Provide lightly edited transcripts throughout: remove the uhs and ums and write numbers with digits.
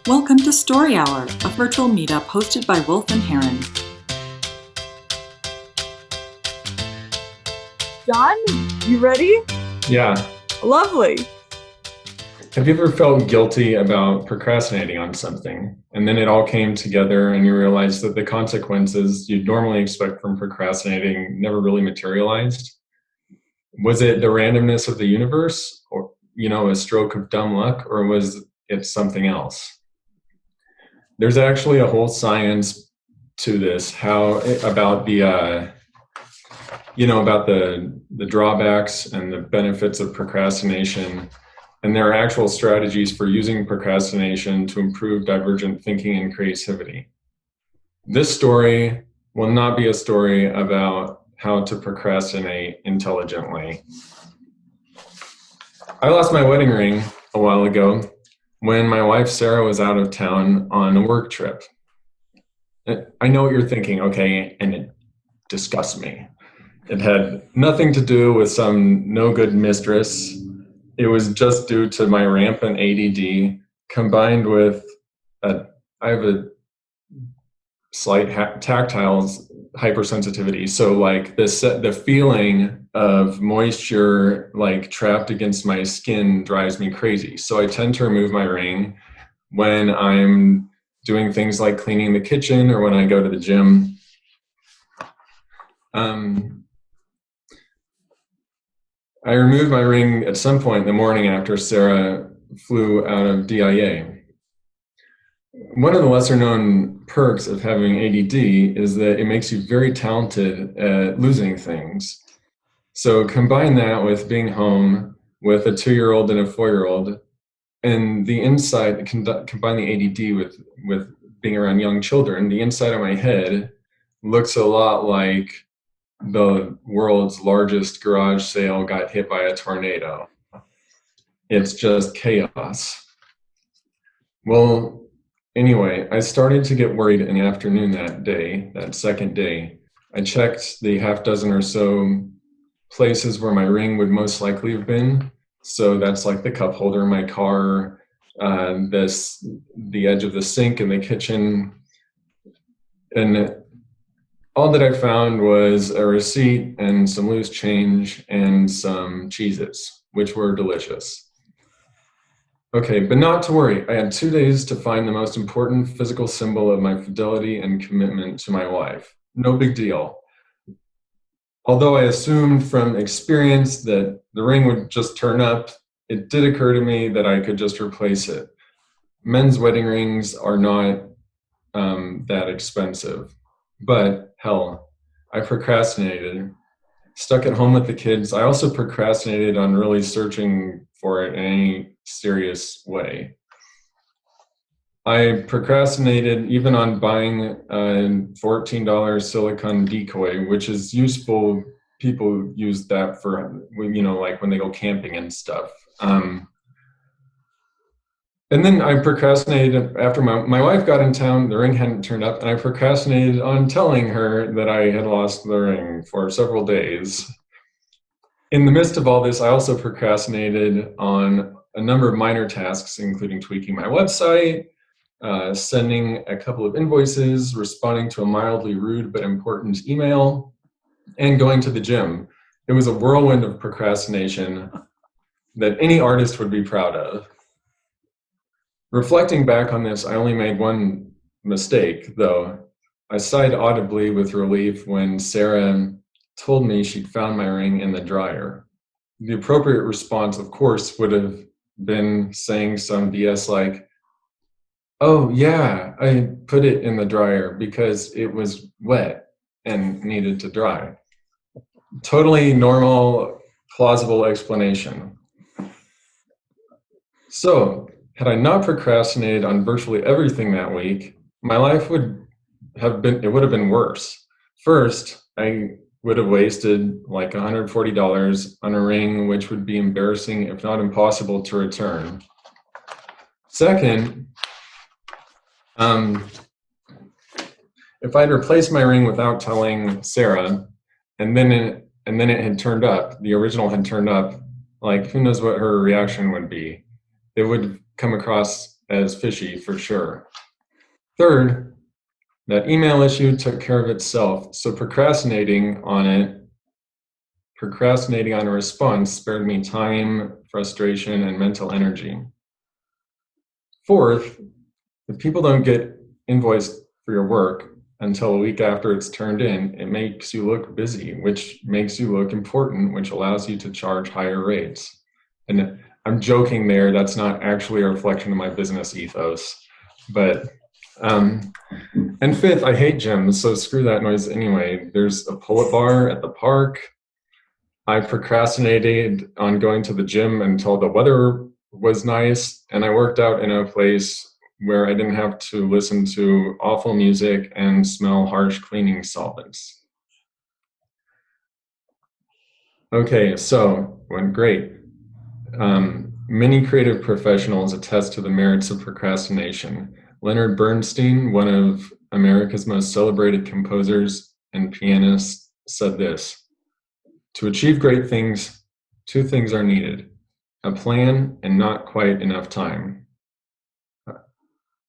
Welcome to Story Hour, a virtual meetup hosted by Wolf and Heron. John, you ready? Yeah. Lovely. Have you ever felt guilty about procrastinating on something, and then it all came together and you realized that the consequences you'd normally expect from procrastinating never really materialized? Was it the randomness of the universe, or, a stroke of dumb luck, or was it something else? There's actually a whole science to this, about the drawbacks and the benefits of procrastination. And there are actual strategies for using procrastination to improve divergent thinking and creativity. This story will not be a story about how to procrastinate intelligently. I lost my wedding ring a while ago when my wife Sarah was out of town on a work trip. I know what you're thinking, okay, and it disgusts me. It had nothing to do with some no-good mistress. It was just due to my rampant ADD combined with I have a slight tactile hypersensitivity. So like the feeling of moisture like trapped against my skin drives me crazy. So I tend to remove my ring when I'm doing things like cleaning the kitchen or when I go to the gym. I removed my ring at some point in the morning after Sarah flew out of DIA. One of the lesser known perks of having ADD is that it makes you very talented at losing things. So combine that with being home with a 2-year-old and a 4-year-old, and the inside, combine the ADD with being around young children, the inside of my head looks a lot like the world's largest garage sale got hit by a tornado. It's just chaos. Well, anyway, I started to get worried in the afternoon that second day. I checked the half dozen or so places where my ring would most likely have been. So that's like the cup holder in my car, the edge of the sink in the kitchen. And all that I found was a receipt and some loose change and some Cheez-Its, which were delicious. Okay, but not to worry. I had 2 days to find the most important physical symbol of my fidelity and commitment to my wife. No big deal. Although I assumed from experience that the ring would just turn up, it did occur to me that I could just replace it. Men's wedding rings are not that expensive. But hell, I procrastinated. Stuck at home with the kids. I also procrastinated on really searching for it in any serious way. I procrastinated even on buying a $14 silicone decoy, which is useful. People use that for, like when they go camping and stuff. And then I procrastinated after my wife got in town, the ring hadn't turned up, and I procrastinated on telling her that I had lost the ring for several days. In the midst of all this, I also procrastinated on a number of minor tasks, including tweaking my website, sending a couple of invoices, responding to a mildly rude but important email, and going to the gym. It was a whirlwind of procrastination that any artist would be proud of. Reflecting back on this, I only made one mistake, though. I sighed audibly with relief when Sarah told me she'd found my ring in the dryer. The appropriate response, of course, would have been saying some BS like, "Oh yeah, I put it in the dryer because it was wet and needed to dry." Totally normal, plausible explanation. So, had I not procrastinated on virtually everything that week, my life would have been worse. First, I would have wasted like $140 on a ring, which would be embarrassing, if not impossible, to return. Second, if I'd replaced my ring without telling Sarah, and then it had turned up, the original had turned up, like who knows what her reaction would be. It would come across as fishy for sure. Third, that email issue took care of itself, so procrastinating on a response spared me time, frustration, and mental energy. Fourth, if people don't get invoiced for your work until a week after it's turned in, it makes you look busy, which makes you look important, which allows you to charge higher rates. And I'm joking there, that's not actually a reflection of my business ethos. But, and fifth, I hate gyms, so screw that noise anyway. There's a pull-up bar at the park. I procrastinated on going to the gym until the weather was nice, and I worked out in a place where I didn't have to listen to awful music and smell harsh cleaning solvents. Okay, so went great. Many creative professionals attest to the merits of procrastination. Leonard Bernstein, one of America's most celebrated composers and pianists, said this: "To achieve great things, two things are needed: a plan and not quite enough time."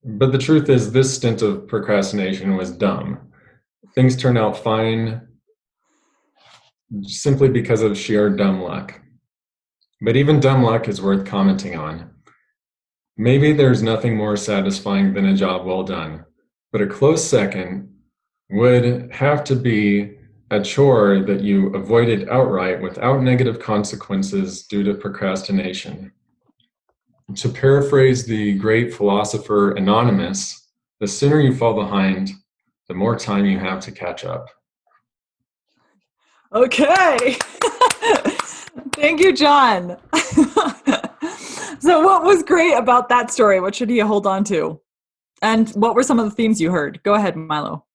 But the truth is, this stint of procrastination was dumb. Things turned out fine simply because of sheer dumb luck. But even dumb luck is worth commenting on. Maybe there's nothing more satisfying than a job well done, but a close second would have to be a chore that you avoided outright without negative consequences due to procrastination. To paraphrase the great philosopher Anonymous, the sooner you fall behind, the more time you have to catch up. Okay. Thank you, John. So what was great about that story? What should he hold on to? And what were some of the themes you heard? Go ahead, Milo.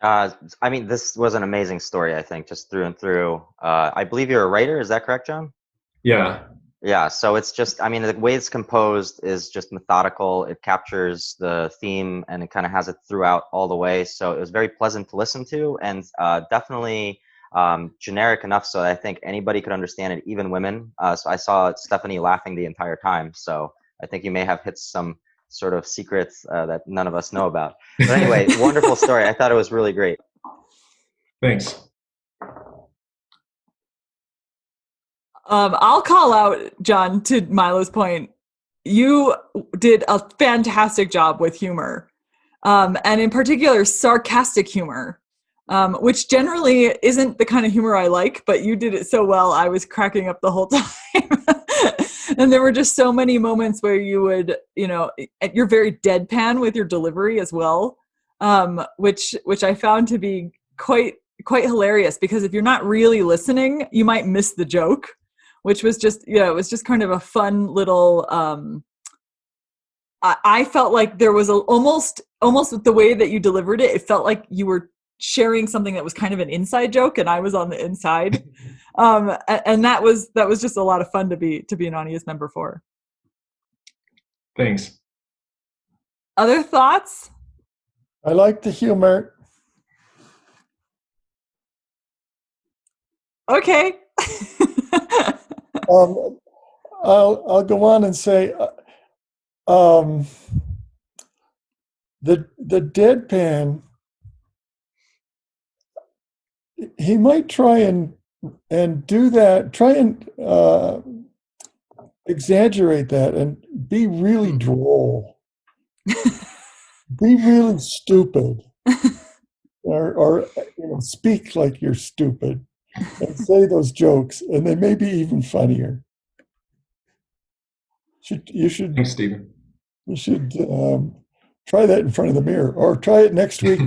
I mean, this was an amazing story, I think, just through and through. I believe you're a writer. Is that correct, John? Yeah. Yeah, so it's just, I mean, the way it's composed is just methodical. It captures the theme and it kind of has it throughout all the way. So it was very pleasant to listen to, and definitely generic enough so that I think anybody could understand it, even women. So I saw Stephanie laughing the entire time. So I think you may have hit some sort of secrets that none of us know about. But anyway, wonderful story. I thought it was really great. Thanks. I'll call out, John, to Milo's point. You did a fantastic job with humor, and in particular, sarcastic humor, which generally isn't the kind of humor I like, but you did it so well, I was cracking up the whole time. And there were just so many moments where you would, you're very deadpan with your delivery as well, which I found to be quite hilarious, because if you're not really listening, you might miss the joke. Which was just, it was just kind of a fun little, I felt like there was almost the way that you delivered it, it felt like you were sharing something that was kind of an inside joke and I was on the inside. And that was just a lot of fun to be an audience member for. Thanks. Other thoughts? I like the humor. Okay. I'll go on and say the deadpan, he might try and do that, try and exaggerate that and be really droll, be really stupid, or speak like you're stupid and say those jokes, and they may be even funnier. You should Thanks, Stephen. You should try that in front of the mirror, or try it next week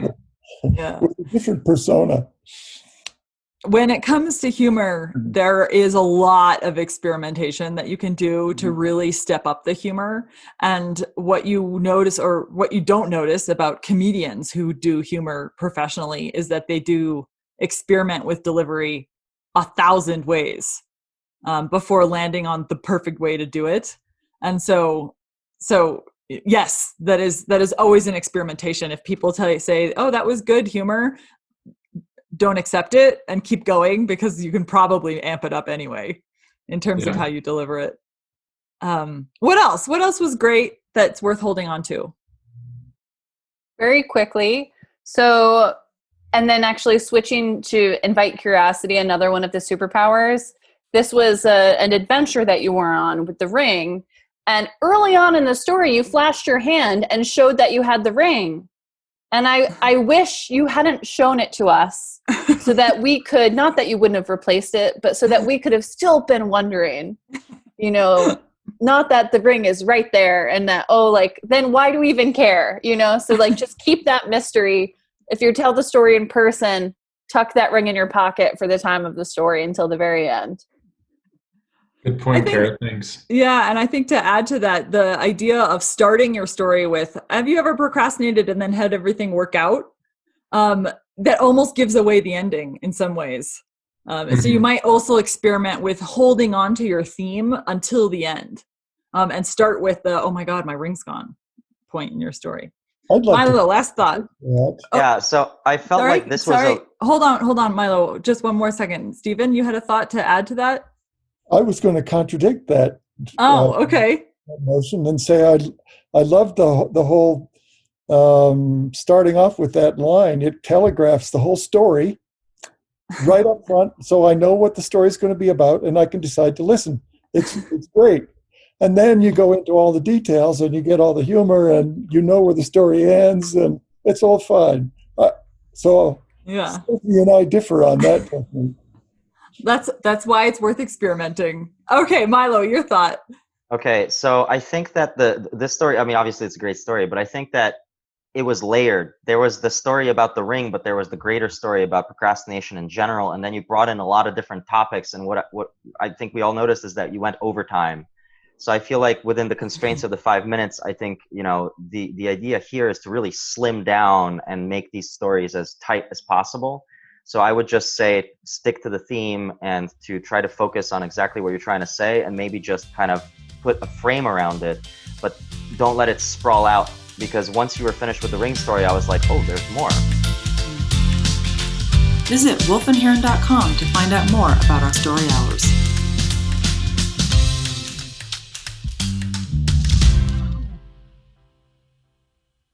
with a different persona. When it comes to humor, there is a lot of experimentation that you can do to really step up the humor. And what you notice, or what you don't notice about comedians who do humor professionally, is that they do experiment with delivery 1,000 ways before landing on the perfect way to do it. And so yes, that is always an experimentation. If people say, "Oh, that was good humor," don't accept it and keep going, because you can probably amp it up anyway in terms of how you deliver it. What else was great that's worth holding on to? Very quickly. So, and then actually switching to invite curiosity, another one of the superpowers. This was an adventure that you were on with the ring. And early on in the story, you flashed your hand and showed that you had the ring. And I wish you hadn't shown it to us so that we could, not that you wouldn't have replaced it, but so that we could have still been wondering, you know, not that the ring is right there and that, oh, like, then why do we even care? You know, so like, just keep that mystery. If you tell the story in person, tuck that ring in your pocket for the time of the story until the very end. Good point, Kara. Thanks. Yeah, and I think to add to that, the idea of starting your story with, have you ever procrastinated and then had everything work out? That almost gives away the ending in some ways. So you might also experiment with holding on to your theme until the end, and start with the, oh my God, my ring's gone point in your story. I'd like Milo, last thought. Yeah, so I felt like this was Hold on, Milo. Just one more second. Stephen, you had a thought to add to that? I was going to contradict that. Okay. Notion and say I love the whole starting off with that line. It telegraphs the whole story right up front, so I know what the story is going to be about, and I can decide to listen. It's great. And then you go into all the details, and you get all the humor, and you know where the story ends, and it's all fine. So yeah, Sophie and I differ on that technique. That's why it's worth experimenting. Okay, Milo, your thought. Okay, so I think that this story, I mean, obviously it's a great story, but I think that it was layered. There was the story about the ring, but there was the greater story about procrastination in general, and then you brought in a lot of different topics, and what I think we all noticed is that you went overtime. So I feel like within the constraints of the 5 minutes, I think, you know, the idea here is to really slim down and make these stories as tight as possible. So I would just say stick to the theme and to try to focus on exactly what you're trying to say, and maybe just kind of put a frame around it, but don't let it sprawl out, because once you were finished with the ring story, I was like, oh, there's more. Visit wolfandheron.com to find out more about our story hours.